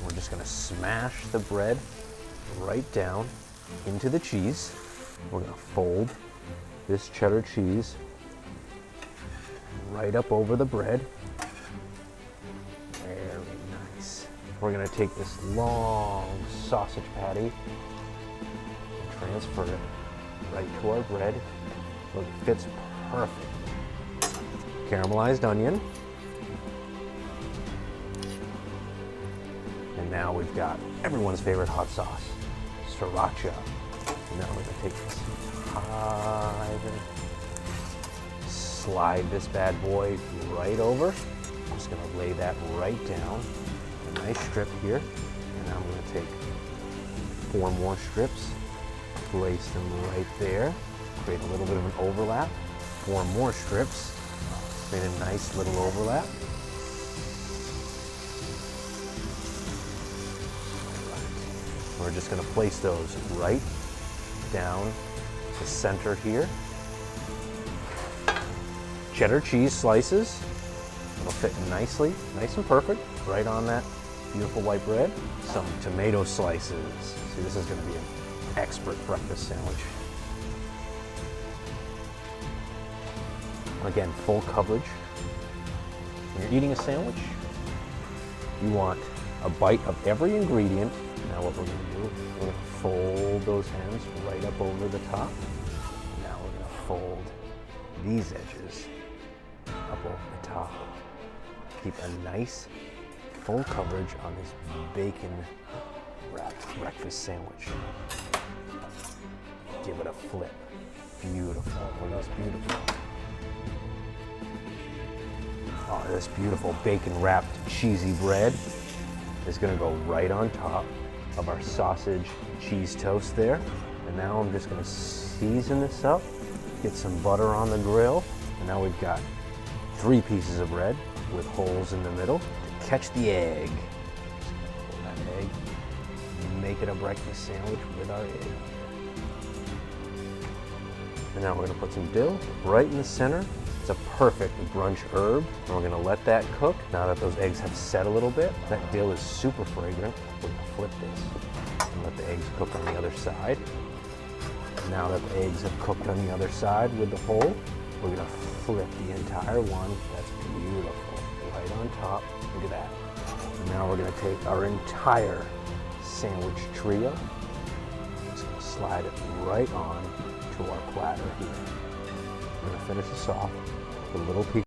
We're just gonna smash the bread right down into the cheese. We're gonna fold this cheddar cheese right up over the bread. Very nice. We're gonna take this long sausage patty and transfer it right to our bread. Look, it fits perfect. Caramelized onion. And now we've got everyone's favorite hot sauce, sriracha. And now we're gonna take this slide this bad boy right over. I'm just gonna lay that right down. A nice strip here. And now I'm gonna take 4 more strips, place them right there, create a little bit of an overlap. 4 more strips, create a nice little overlap. We're just gonna place those right down the center here. Cheddar cheese slices. It'll fit nicely, nice and perfect, right on that beautiful white bread. Some tomato slices. See, this is gonna be an expert breakfast sandwich. Again, full coverage. When you're eating a sandwich, you want a bite of every ingredient. Now what we're gonna do, we're gonna fold those ends right up over the top. Now we're gonna fold these edges up over the top. Keep a nice full coverage on this bacon wrapped breakfast sandwich. Give it a flip. Beautiful, look at this beautiful. Oh, this beautiful bacon wrapped cheesy bread is gonna go right on top of our sausage cheese toast there. And now I'm just gonna season this up, get some butter on the grill. And now we've got 3 pieces of bread with holes in the middle to catch the egg. Pull that egg, make it a breakfast sandwich with our egg. And now we're gonna put some dill right in the center. It's a perfect brunch herb. And we're gonna let that cook. Now that those eggs have set a little bit, that dill is super fragrant. We're gonna flip this and let the eggs cook on the other side. And now that the eggs have cooked on the other side with the hole, we're gonna flip the entire one. That's beautiful, right on top. Look at that. And now we're gonna take our entire sandwich trio. Just gonna slide it right on to our platter here. We're gonna finish this off with a little piece.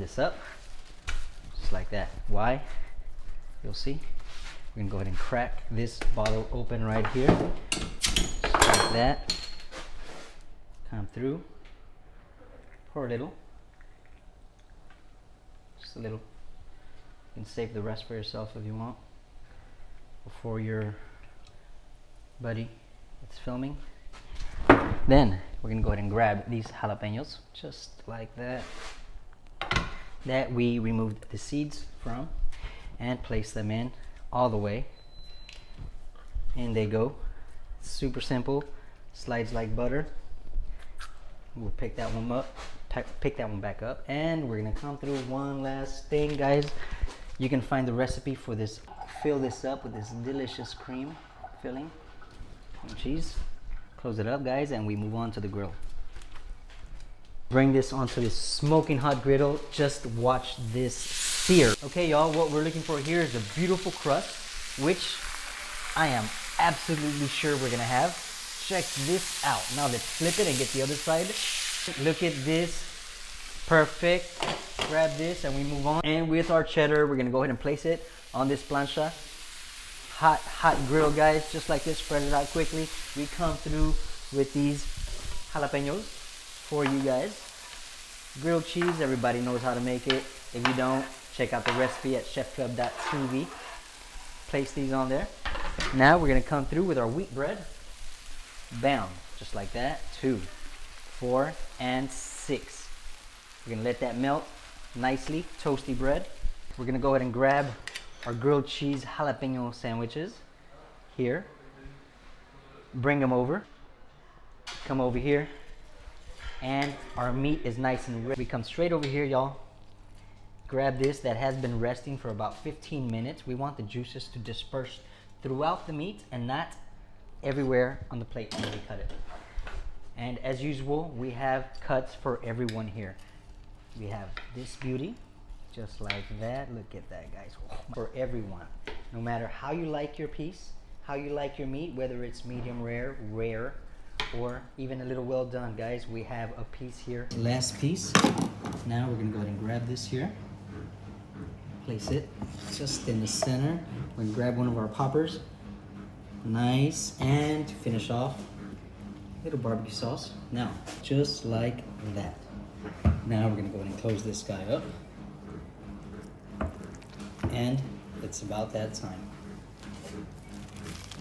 this up, just like that. Why? You'll see. We're gonna go ahead and crack this bottle open right here, just like that. Come through, pour a little, just a little. You can save the rest for yourself if you want, before your buddy that's filming. Then we're gonna go ahead and grab these jalapenos, just like that, that we removed the seeds from, and place them in all the way. And they go. Super simple, slides like butter. We'll pick that one up, pick that one back up, and we're gonna come through one last thing, guys. You can find the recipe for this. Fill this up with this delicious cream filling and cheese. Close it up, guys, and we move on to the grill. Bring this onto this smoking hot griddle. Just watch this sear. Okay, y'all, what we're looking for here is a beautiful crust, which I am absolutely sure we're gonna have. Check this out. Now let's flip it and get the other side. Look at this. Perfect. Grab this and we move on. And with our cheddar, we're gonna go ahead and place it on this plancha. Hot grill, guys, just like this. Spread it out quickly. We come through with these jalapenos for you guys. Grilled cheese, everybody knows how to make it. If you don't, check out the recipe at chefclub.tv. Place these on there. Now we're gonna come through with our wheat bread. Bam, just like that. 2, 4, and 6. We're gonna let that melt nicely. Toasty bread. We're gonna go ahead and grab our grilled cheese jalapeno sandwiches here. Bring them over. Come over here. And our meat is nice and rich. We come straight over here, y'all. Grab this that has been resting for about 15 minutes. We want the juices to disperse throughout the meat and not everywhere on the plate when we cut it. And as usual, we have cuts for everyone here. We have this beauty, just like that. Look at that, guys. For everyone, no matter how you like your piece, how you like your meat, whether it's medium rare, or even a little well done, guys, we have a piece here. Last piece. Now we're gonna go ahead and grab this here. Place it just in the center. We're gonna grab one of our poppers. Nice. And to finish off, a little barbecue sauce. Now, just like that. Now we're gonna go ahead and close this guy up. And it's about that time.